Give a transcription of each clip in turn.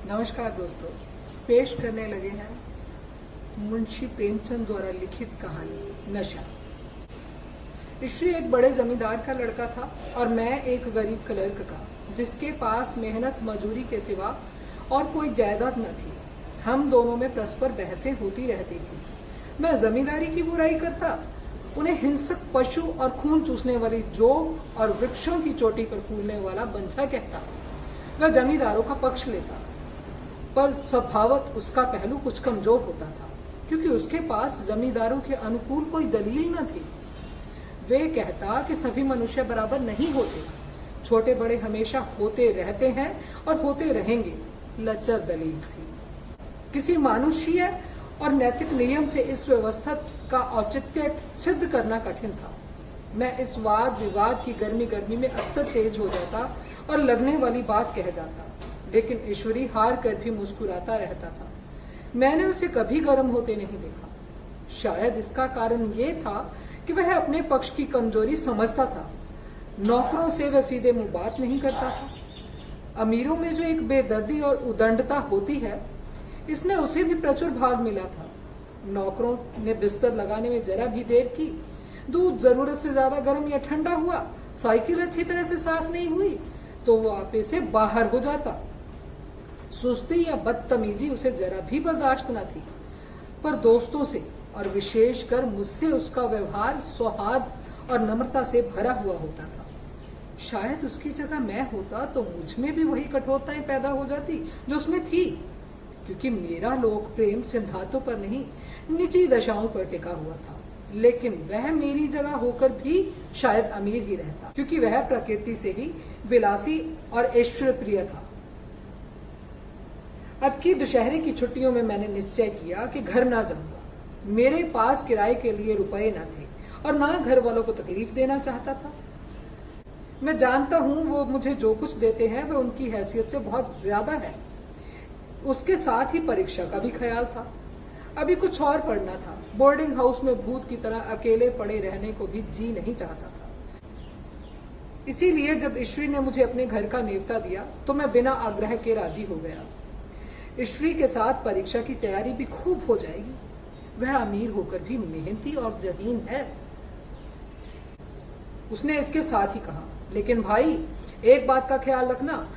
नमस्कार दोस्तों, पेश करने लगे हैं मुंशी प्रेमचंद द्वारा लिखित कहानी नशा। ईश्वरी एक बड़े जमींदार का लड़का था और मैं एक गरीब क्लर्क का, जिसके पास मेहनत मजूरी के सिवा और कोई जायदाद न थी। हम दोनों में परस्पर बहसें होती रहती थी। मैं जमींदारी की बुराई करता, उन्हें हिंसक पशु और खून चूसने वाली जोग और वृक्षों की चोटी पर फूलने वाला बंझा कहता। वह जमींदारों का पक्ष लेता, पर स्वभावत उसका पहलू कुछ कमजोर होता था, क्योंकि उसके पास जमींदारों के अनुकूल कोई दलील न थी। वे कहता कि सभी मनुष्य बराबर नहीं होते, छोटे बड़े हमेशा होते रहते हैं और होते रहेंगे। लचर दलील थी। किसी मानुषीय और नैतिक नियम से इस व्यवस्था का औचित्य सिद्ध करना कठिन था। मैं इस वाद विवाद की गर्मी में अक्सर तेज हो जाता और लगने वाली बात कह जाता, लेकिन ईश्वरी हार कर भी मुस्कुराता रहता था। मैंने उसे कभी गर्म होते नहीं देखा। शायद इसका कारण ये था कि वह अपने पक्ष की कमजोरी समझता था। नौकरों से वह सीधे मुंह बात नहीं करता था। अमीरों में जो एक बेदर्दी और उदंडता होती है, इसमें उसे भी प्रचुर भाग मिला था। नौकरों ने बिस्तर लगाने में जरा भी देर की, दूध जरूरत से ज्यादा गर्म या ठंडा हुआ, साइकिल अच्छी तरह से साफ नहीं हुई तो वो आपे से बाहर हो जाता। सुस्ती या बदतमीजी उसे जरा भी बर्दाश्त न थी, पर दोस्तों से और विशेषकर मुझसे उसका व्यवहार सौहार्द और नम्रता से भरा हुआ होता था। शायद उसकी जगह मैं होता तो मुझ में भी वही कठोरताएं पैदा हो जाती जो उसमें थी, क्योंकि मेरा लोक प्रेम सिद्धांतों पर नहीं, निजी दशाओं पर टिका हुआ था। लेकिन वह मेरी जगह होकर भी शायद अमीर ही रहता, क्योंकि वह प्रकृति से ही विलासी और ऐश्वर्य प्रिय था। अब की दशहरे की छुट्टियों में मैंने निश्चय किया कि घर ना जाऊंगा। मेरे पास किराए के लिए रुपए न थे और ना घर वालों को तकलीफ देना चाहता था। मैं जानता हूं वो मुझे जो कुछ देते हैं वह उनकी हैसियत से बहुत ज्यादा है। उसके साथ ही परीक्षा का भी ख्याल था। अभी कुछ और पढ़ना था। बोर्डिंग हाउस में भूत की तरह अकेले पड़े रहने को भी जी नहीं चाहता था। इसीलिए जब ईश्वरी ने मुझे अपने घर का नेवता दिया तो मैं बिना आग्रह के राजी हो गया। ईश्वरी के साथ परीक्षा की तैयारी भी खूब हो जाएगी। वह अमीर होकर भी मेहनती और जहीन है। उसने इसके साथ ही कहा, लेकिन भाई एक बात का ख्याल रखना,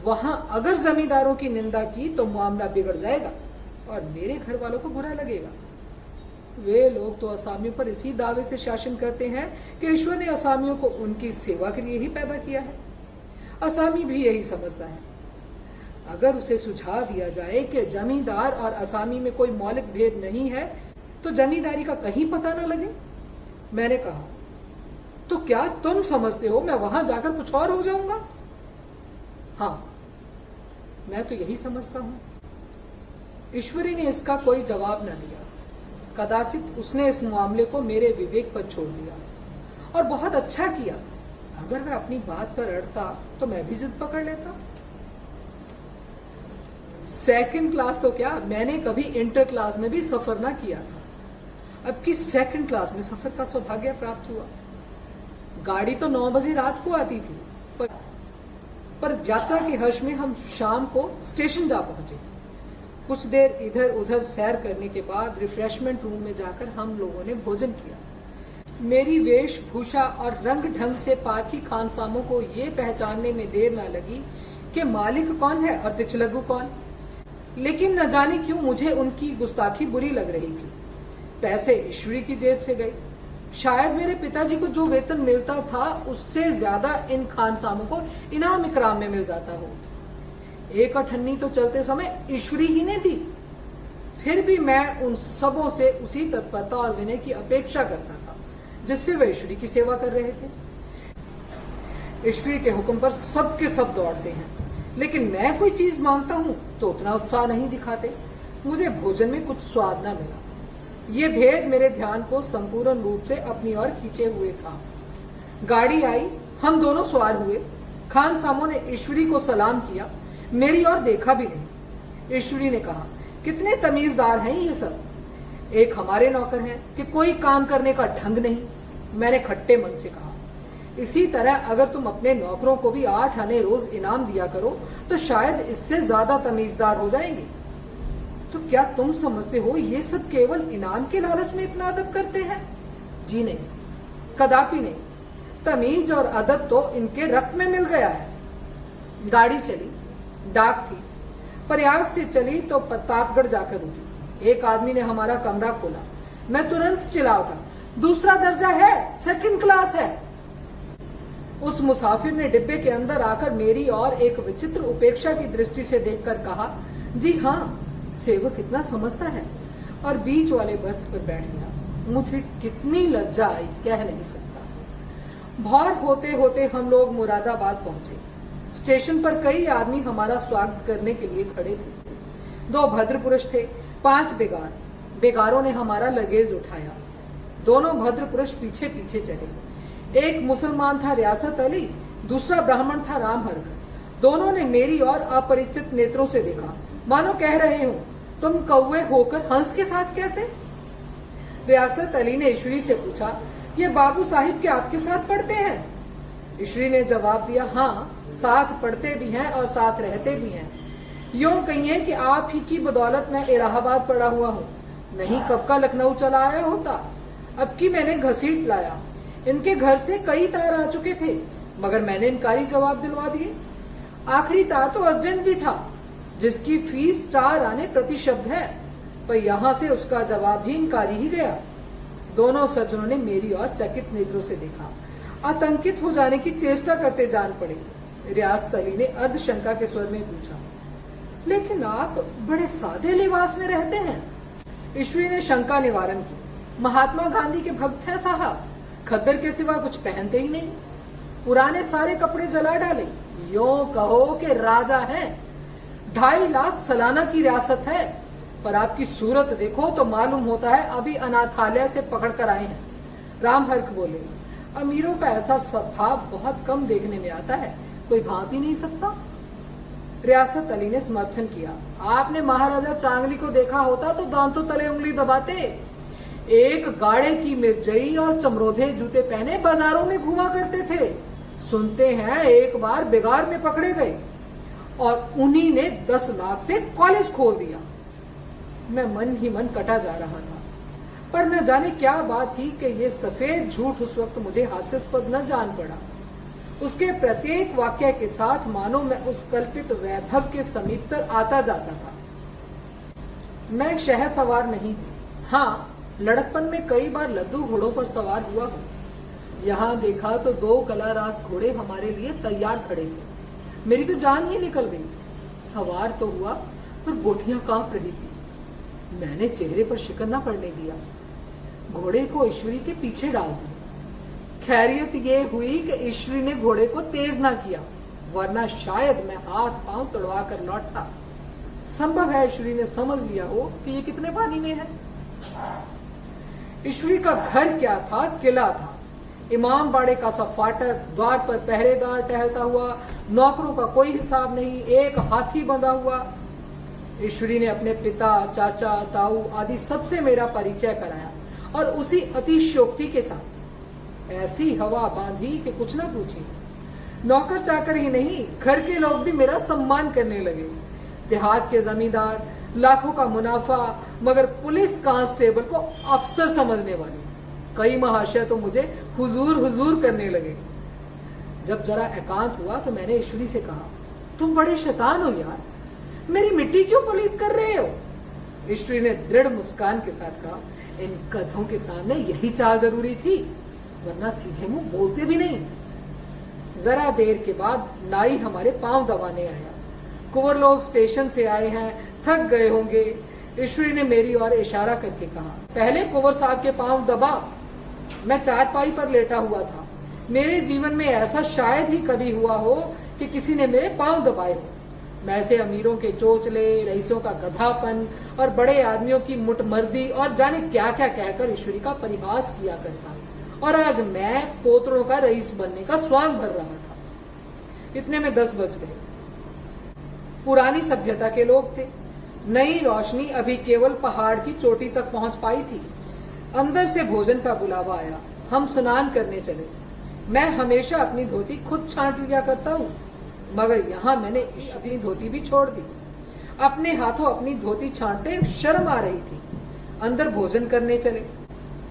वहां अगर जमींदारों की निंदा की तो मामला बिगड़ जाएगा और मेरे घर वालों को बुरा लगेगा। वे लोग तो असामियों पर इसी दावे से शासन करते हैं कि ईश्वर ने असामियों को उनकी सेवा के लिए ही पैदा किया है। असामी भी यही समझता है। अगर उसे सुझा दिया जाए कि जमींदार और असामी में कोई मौलिक भेद नहीं है तो जमींदारी का कहीं पता न लगे। मैंने कहा, तो क्या तुम समझते हो मैं वहां जाकर कुछ और हो जाऊंगा? हाँ, मैं तो यही समझता हूं। ईश्वरी ने इसका कोई जवाब न दिया। कदाचित उसने इस मामले को मेरे विवेक पर छोड़ दिया, और बहुत अच्छा किया। अगर वह अपनी बात पर अड़ता तो मैं भी जिद पकड़ लेता। सेकंड क्लास तो क्या, मैंने कभी इंटर क्लास में भी सफर ना किया था। अब की सेकंड क्लास में सफर का सौभाग्य प्राप्त हुआ। गाड़ी तो 9 बजे रात को आती थी, पर यात्रा के हर्ष में हम शाम को स्टेशन जा पहुंचे। कुछ देर इधर उधर सैर करने के बाद रिफ्रेशमेंट रूम में जाकर हम लोगों ने भोजन किया। मेरी वेशभूषा और रंग ढंग से पारखी खानसामों को ये पहचानने में देर न लगी कि मालिक कौन है और पिछलग्गू कौन। लेकिन न जाने क्यों मुझे उनकी गुस्ताखी बुरी लग रही थी। पैसे ईश्वरी की जेब से गए। शायद मेरे पिताजी को जो वेतन मिलता था उससे ज्यादा इन खानसामों को इनाम इकराम में मिल जाता हो। एक अठन्नी तो चलते समय ईश्वरी ही ने दी। फिर भी मैं उन सबों से उसी तत्परता और विनय की अपेक्षा करता था जिससे वे ईश्वरी की सेवा कर रहे थे। ईश्वरी के हुक्म पर सबके सब दौड़ते हैं, लेकिन मैं कोई चीज मांगता हूं तो उतना उत्साह नहीं दिखाते। मुझे भोजन में कुछ स्वाद न मिला। ये भेद मेरे ध्यान को संपूर्ण रूप से अपनी ओर खींचे हुए था। गाड़ी आई, हम दोनों सवार हुए। खान सामो ने ईश्वरी को सलाम किया, मेरी ओर देखा भी नहीं। ईश्वरी ने कहा, कितने तमीजदार हैं ये सब। एक हमारे नौकर हैं कि कोई काम करने का ढंग नहीं। मैंने खट्टे मन से कहा, इसी तरह अगर तुम अपने नौकरों को भी 8 आने रोज इनाम दिया करो तो शायद इससे ज्यादा तमीजदार हो जाएंगे। तो क्या तुम समझते हो ये सब केवल इनाम के लालच में इतना अदब करते हैं? जी नहीं, कदापि नहीं। तमीज और अदब तो इनके रक्त में मिल गया है। गाड़ी चली, डाक थी, प्रयाग से चली तो प्रतापगढ़ जाकर रुकी। एक आदमी ने हमारा कमरा खोला। मैं तुरंत चिल्ला उठा, दूसरा दर्जा है, सेकंड क्लास है। उस मुसाफिर ने डिब्बे के अंदर आकर मेरी और एक विचित्र उपेक्षा की दृष्टि से देखकर कहा, जी हाँ, सेवक कितना समझता है, और बीच वाले बर्थ पर बैठ गया। मुझे कितनी लज्जा आई, कह नहीं सकता। भोर होते होते हम लोग मुरादाबाद पहुंचे। स्टेशन पर कई आदमी हमारा स्वागत करने के लिए खड़े थे। 2 भद्र पुरुष थे, 5 बेगार। बेगारों ने हमारा लगेज उठाया। दोनों भद्र पुरुष पीछे पीछे चले। एक मुसलमान था रियासत अली, दूसरा ब्राह्मण था राम हर्क। दोनों ने मेरी और अपरिचित नेत्रों से देखा, मानो कह रहे हो, तुम कौवे होकर हंस के साथ कैसे? रियासत अली ने ईश्वरी से पूछा, ये बाबू साहिब क्या आपके साथ पढ़ते हैं? ईश्वरी ने जवाब दिया, हाँ, साथ पढ़ते भी हैं और साथ रहते भी हैं। यूं कहिए कि आप ही की बदौलत मैं इलाहाबाद पड़ा हुआ हूँ, नहीं कब का लखनऊ चला आया होता। अब की मैंने घसीट लाया। इनके घर से कई तार आ चुके थे, मगर मैंने इनकारी जवाब दिलवा दिए। आखिरी तार तो अर्जेंट भी था, जिसकी फीस 4 आने प्रति शब्द है, पर यहाँ से उसका जवाब भी इनकारी ही गया। दोनों सज्जनों ने मेरी ओर चकित नेत्रों से देखा, आतंकित हो जाने की चेष्टा करते जान पड़े। रियासत अली ने अर्धशंका के स्वर में पूछा, लेकिन आप बड़े सादे लिबास में रहते हैं। ईश्वरी ने शंका निवारण की, महात्मा गांधी के भक्त हैं साहब, खद्दर के सिवा कुछ पहनते ही नहीं। पुराने सारे कपड़े जला डाले, यूं कहो कि राजा हैं। 2.5 लाख सालाना की रियासत है, पर आपकी सूरत देखो तो मालूम होता है अभी अनाथालय से पकड़ कर आए हैं। राम हर्क बोले, अमीरों का ऐसा स्वभाव बहुत कम देखने में आता है, कोई भाप ही नहीं सकता। रियासत अली ने समर्थन किया, आपने महाराजा चांगली को देखा होता तो दांतों तले उंगली दबाते। एक गाड़े की मिर्जई और चमरोधे जूते पहने बाजारों में घुमा करते थे। सुनते हैं एक बार बिगाड़ में पकड़े गए और उन्हीं ने 10 लाख से कॉलेज खोल दिया। मैं मन ही मन कटा जा रहा था, पर न जाने क्या बात थी कि ये सफेद झूठ उस वक्त मुझे हास्यास्पद न जान पड़ा। उसके प्रत्येक वाक्य के साथ मानो मैं उस कल्पित वैभव के समीप तर आता जाता था। मैं शह सवार नहीं हूँ, हाँ, लड़कपन में कई बार लद्दू घोड़ों पर सवार हुआ हूँ। यहाँ देखा तो 2 कलारास घोड़े हमारे लिए तैयार खड़े थे। मेरी तो जान ही निकल गई। सवार तो हुआ, पर बोटियां कांप रही थी। मैंने चेहरे पर शिकन न पड़ने दिया, घोड़े को ईश्वरी के पीछे डाल दिया। खैरियत ये हुई कि ईश्वरी ने घोड़े को तेज ना किया, वरना शायद मैं हाथ पांव तोड़वा कर लौटता। संभव है ईश्वरी ने समझ लिया हो कि ये कितने पानी में है। ईश्वरी का घर क्या था, किला था। इमाम बाड़े का सा फाटक, द्वार पर पहरेदार टहलता हुआ, नौकरों का कोई हिसाब नहीं, एक हाथी बंधा हुआ। ईश्वरी ने अपने पिता, चाचा, ताऊ आदि सबसे मेरा परिचय कराया, और उसी अतिशयोक्ति के साथ ऐसी हवा बांधी कि कुछ ना पूछी। नौकर चाकर ही नहीं, घर के लोग भी मेरा सम्मान करने लगे। देहात के जमींदार, लाखों का मुनाफा, मगर पुलिस कांस्टेबल को अफसर समझने वाले कई महाशय तो मुझे हुजूर हुजूर करने लगे। जब जरा एकांत हुआ तो मैंने ईश्वरी से कहा, तुम बड़े शैतान हो यार, मेरी मिट्टी क्यों पलीत कर रहे हो? ईश्वरी ने दृढ़ मुस्कान के साथ कहा, इन कथों के सामने यही चाल जरूरी थी, वरना सीधे मुंह बोलते भी नहीं। जरा देर के बाद नाई हमारे पांव दबाने आया। कुंवर लोग स्टेशन से आए हैं, थक गए होंगे। ईश्वरी ने मेरी ओर इशारा करके कहा, पहले कुंवर साहब के पांव दबा। मैं चारपाई पर लेटा हुआ था। मेरे जीवन में ऐसा शायद ही कभी हुआ हो कि किसी ने मेरे पांव दबाए हो। मैं ऐसे अमीरों के चोचले, रईसों का गधापन और बड़े आदमियों की मुठमर्दी और जाने क्या क्या कहकर ईश्वरी का परिहास किया करता, और आज मैं पोतरों का रईस बनने का स्वांग भर रहा था। इतने में 10 बज गए। पुरानी सभ्यता के लोग थे। नई रोशनी अभी केवल पहाड़ की चोटी तक पहुंच पाई थी। अंदर से भोजन का बुलावा आया। हम स्नान करने चले। मैं हमेशा अपनी धोती खुद छांट लिया करता हूँ, मगर यहाँ मैंने अपनी धोती भी छोड़ दी। अपने हाथों अपनी धोती छांटते शर्म आ रही थी। अंदर भोजन करने चले।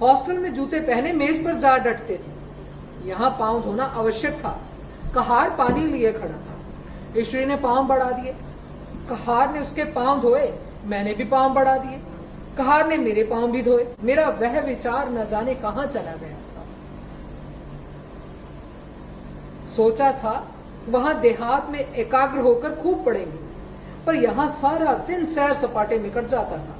हॉस्टल में जूते पहने मेज पर जा डटते थे। यहाँ पांव धोना आवश्यक था। कहार पानी लिए खड़ा था। ईश्वरी ने पांव बढ़ा दिए। कहार ने उसके पांव धोए, मैंने भी पांव बढ़ा दिए। कहार ने मेरे पांव भी धोए। मेरा वह विचार न जाने कहां चला गया था। सोचा था वहां देहात में एकाग्र होकर खूब पढ़ेंगे, पर यहाँ सारा दिन सैर सपाटे में कट जाता था।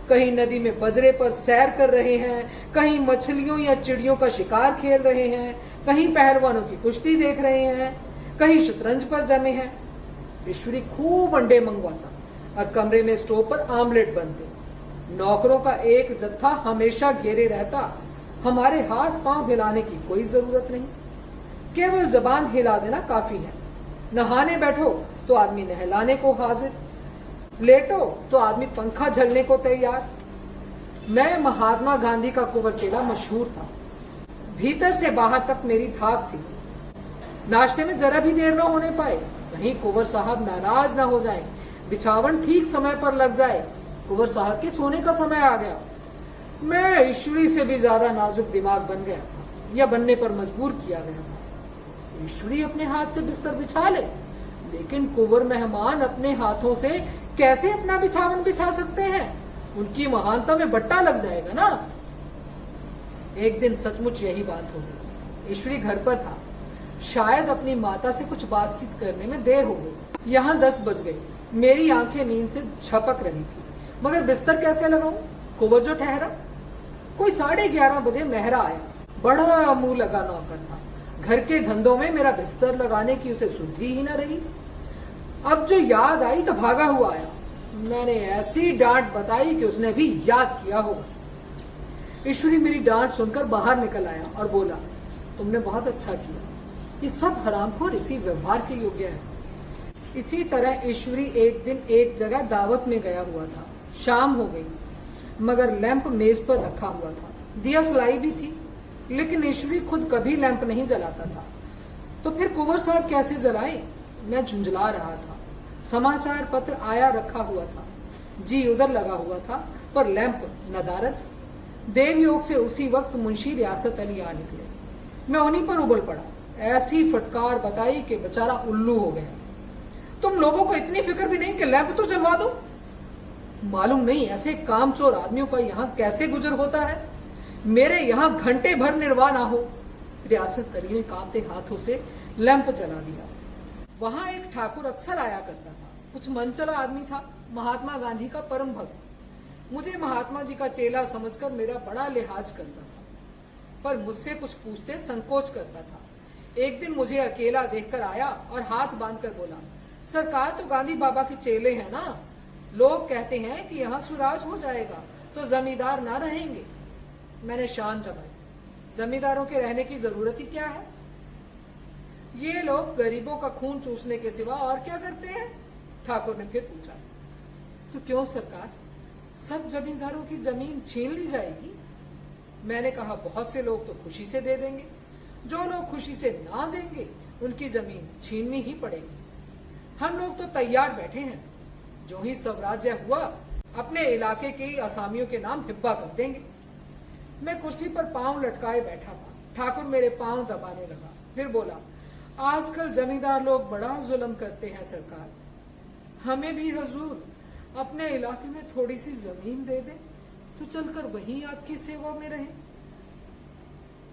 कहीं नदी में बजरे पर सैर कर रहे हैं, कहीं मछलियों या चिड़ियों का शिकार खेल रहे हैं, कहीं पहलवानों की कुश्ती देख रहे हैं, कहीं शतरंज पर जमे हैं। ईश्वरी खूब अंडे मंगवाता और कमरे में स्टोव पर आमलेट बनते। नौकरों का एक जत्था हमेशा घेरे रहता। हमारे हाथ पांव हिलाने की कोई जरूरत नहीं, केवल जबान हिला देना काफी है। नहाने बैठो तो आदमी नहलाने को हाजिर, लेटो तो आदमी पंखा झलने को तैयार। मैं महात्मा गांधी का कुंवर चेला मशहूर था। भीतर से बाहर तक मेरी धाक थी। नाश्ते में जरा भी देर न होने पाए, कहीं कुंवर साहब नाराज ना हो जाए, बिछावन ठीक समय पर लग जाए, कुंवर साहब के सोने का समय आ गया। मैं ईश्वरी से भी ज्यादा नाजुक दिमाग बन गया था, या बनने पर मजबूर किया गया था। ईश्वरी अपने हाथ से बिस्तर बिछा ले, लेकिन कुंवर मेहमान अपने हाथों से कैसे अपना बिछावन बिछा सकते हैं? उनकी महानता में बट्टा लग जाएगा ना। एक दिन सचमुच यही बात हो गई। ईश्वरी घर पर था। शायद अपनी माता से कुछ बातचीत करने में देर हो गई। यहाँ 10 बज गई। मेरी आंखें नींद से झपक रही थी, मगर बिस्तर कैसे लगाऊं? कुंवर जो ठहरा। कोई 11:30 बजे मेहरा आया। बड़ा मुंह लगा नौकर था। घर के धंधों में मेरा बिस्तर लगाने की उसे सुधि ही न रही। अब जो याद आई तो भागा हुआ आया। मैंने ऐसी डांट बताई कि उसने भी याद किया होगा। ईश्वरी मेरी डांट सुनकर बाहर निकल आया और बोला, तुमने बहुत अच्छा किया। ये सब हरामखोर इसी व्यवहार के योग्य है। इसी तरह ईश्वरी एक दिन एक जगह दावत में गया हुआ था। शाम हो गई, मगर लैंप मेज पर रखा हुआ था। दिया सलाई भी थी, लेकिन ईश्वरी खुद कभी लैंप नहीं जलाता था, तो फिर कुंवर साहब कैसे जलाए? मैं झुंझला रहा था। समाचार पत्र आया रखा हुआ था, जी उधर लगा हुआ था, पर लैंप नदारत। देवयोग से उसी वक्त मुंशी रियासत अली आ निकले। मैं उन्हीं पर उबल पड़ा। ऐसी फटकार बताई कि बेचारा उल्लू हो गया। तुम लोगों को इतनी फिक्र भी नहीं कि लैंप तो जलवा दो? मालूम नहीं ऐसे कामचोर आदमियों का यहाँ कैसे गुजर होता है। मेरे यहाँ घंटे भर निर्वाह ना हो। रियासत अली ने कांपते हाथों से लैंप जला दिया। वहां एक ठाकुर अक्सर आया करता था। कुछ मनचला आदमी था, महात्मा गांधी का परम भक्त। मुझे महात्मा जी का चेला समझकर मेरा बड़ा लिहाज करता था, पर मुझसे कुछ पूछते संकोच करता था। एक दिन मुझे अकेला देखकर आया और हाथ बांधकर बोला, सरकार तो गांधी बाबा के चेले हैं ना। लोग कहते हैं कि यहाँ सुराज हो जाएगा तो जमींदार ना रहेंगे। मैंने शान जमाई, जमींदारों के रहने की जरूरत ही क्या है? ये लोग गरीबों का खून चूसने के सिवा और क्या करते हैं? ठाकुर ने फिर पूछा, तो क्यों सरकार, सब जमींदारों की जमीन छीन ली जाएगी? मैंने कहा, बहुत से लोग तो खुशी से दे देंगे, जो लोग खुशी से ना देंगे उनकी जमीन छीननी ही पड़ेगी। हम लोग तो तैयार बैठे हैं, जो ही स्वराज्य हुआ अपने इलाके के असामियों के नाम हिब्बा कर देंगे। मैं कुर्सी पर पांव लटकाए बैठा था। ठाकुर मेरे पांव दबाने लगा, फिर बोला, आजकल जमींदार लोग बड़ा जुल्म करते हैं सरकार। हमें भी हुजूर अपने इलाके में थोड़ी सी जमीन दे दे तो चलकर वहीं आपकी सेवा में रहे।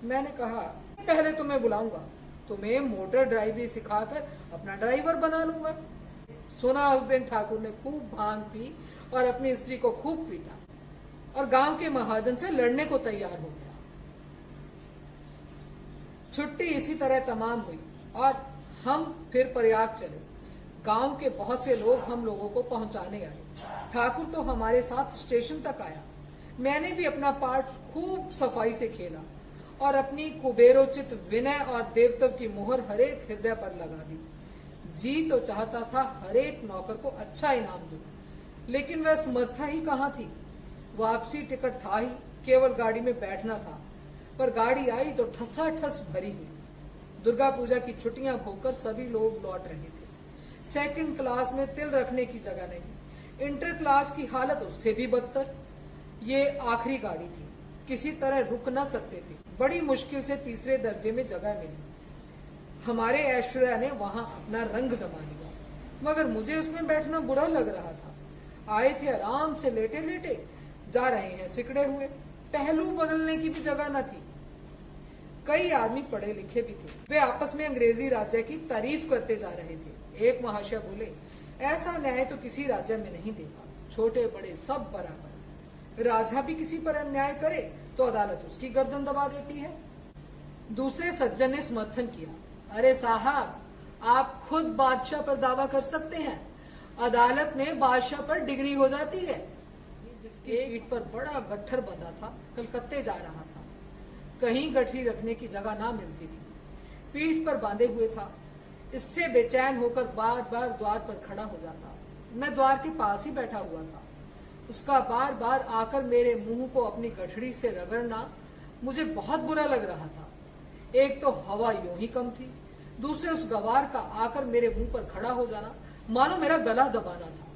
मैंने कहा, पहले तुम्हें बुलाऊंगा, तुम्हें मोटर ड्राइवरी सिखाकर अपना ड्राइवर बना लूंगा। सुना उस दिन ठाकुर ने खूब भांग पी और अपनी स्त्री को खूब पीटा और गांव के महाजन से लड़ने को तैयार हो गया। छुट्टी इसी तरह तमाम हुई और हम फिर प्रयाग चले। गांव के बहुत से लोग हम लोगों को पहुंचाने आए। ठाकुर तो हमारे साथ स्टेशन तक आया। मैंने भी अपना पार्ट खूब सफाई से खेला और अपनी कुबेरोचित विनय और देवत्व की मोहर हरेक हृदय पर लगा दी। जी तो चाहता था हरेक नौकर को अच्छा इनाम दूं, लेकिन वह समर्था ही कहाँ थी। वापसी टिकट था ही, केवल गाड़ी में बैठना था, पर गाड़ी आई तो ठसाठस भरी हुई। दुर्गा पूजा की छुट्टियां भोगकर सभी लोग लौट रहे थे। सेकंड क्लास में तिल रखने की जगह नहीं। इंटर क्लास की हालत उससे भी बदतर। ये आखिरी गाड़ी थी, किसी तरह रुक न सकते थे। बड़ी मुश्किल से तीसरे दर्जे में जगह मिली। हमारे ऐश्वर्या ने वहां अपना रंग जमा लिया, मगर मुझे उसमें बैठना बुरा लग रहा था। आए थे आराम से लेटे लेटे, जा रहे हैं सिकड़े हुए। पहलू बदलने की भी जगह न थी। कई आदमी पढ़े लिखे भी थे, वे आपस में अंग्रेजी राज्य की तारीफ करते जा रहे थे। एक महाशय बोले, ऐसा न्याय तो किसी राज्य में नहीं देखा, छोटे बड़े सब बराबर। राजा भी किसी पर अन्याय करे तो अदालत उसकी गर्दन दबा देती है। दूसरे सज्जन ने समर्थन किया, अरे साहब, आप खुद बादशाह पर दावा कर सकते हैं, अदालत में बादशाह पर डिग्री हो जाती है। जिसके पीठ पर बड़ा गट्ठर बंधा था, कलकत्ते जा रहा था। कहीं गठरी रखने की जगह ना मिलती थी, पीठ पर बांधे हुए था। इससे बेचैन होकर बार बार द्वार पर खड़ा हो जाता। मैं द्वार के पास ही बैठा हुआ था। उसका बार बार आकर मेरे मुंह को अपनी गठड़ी से रगड़ना मुझे बहुत बुरा लग रहा था। एक तो हवा यूं ही कम थी, दूसरे उस गवार का आकर मेरे मुंह पर खड़ा हो जाना मानो मेरा गला दबाना था।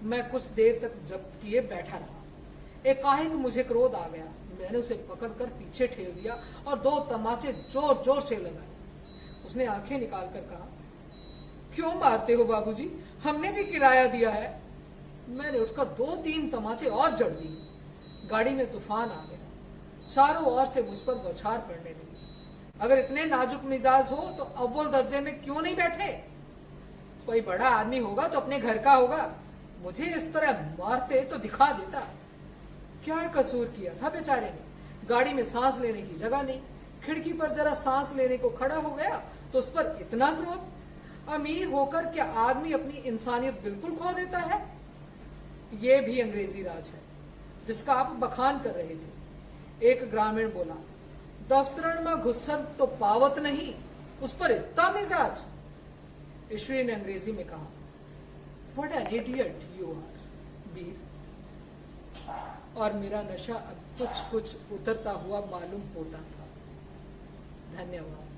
मैं कुछ देर तक जब्त किए बैठा रहा। एकाएक मुझे क्रोध आ गया। मैंने उसे पकड़कर पीछे ठेल दिया और 2 तमाचे जोर जोर से लगाए। उसने आंखें निकालकर कहा, क्यों मारते हो बाबूजी, हमने भी किराया दिया है। मैंने उठकर 2-3 तमाचे और जड़ दिए। गाड़ी में तूफान आ गया, चारों ओर से मुझ पर बौछार पड़ने लगी। अगर इतने नाजुक मिजाज हो तो अव्वल दर्जे में क्यों नहीं बैठे? कोई बड़ा आदमी होगा तो अपने घर का होगा, मुझे इस तरह मारते तो दिखा देता। क्या कसूर किया था बेचारे ने? गाड़ी में सांस लेने की जगह नहीं, खिड़की पर जरा सांस लेने को खड़ा हो गया तो उस पर इतना क्रोध। अमीर होकर क्या आदमी अपनी इंसानियत बिल्कुल खो देता है? ये भी अंग्रेजी राज है जिसका आप बखान कर रहे थे। एक ग्रामीण बोला, दफ्तर में घुसर तो पावत नहीं, उस पर इतना मिजाज। ईश्वरी ने अंग्रेजी में कहा, what an idiot you are Veer. और मेरा नशा अब कुछ कुछ उतरता हुआ मालूम होता था। धन्यवाद।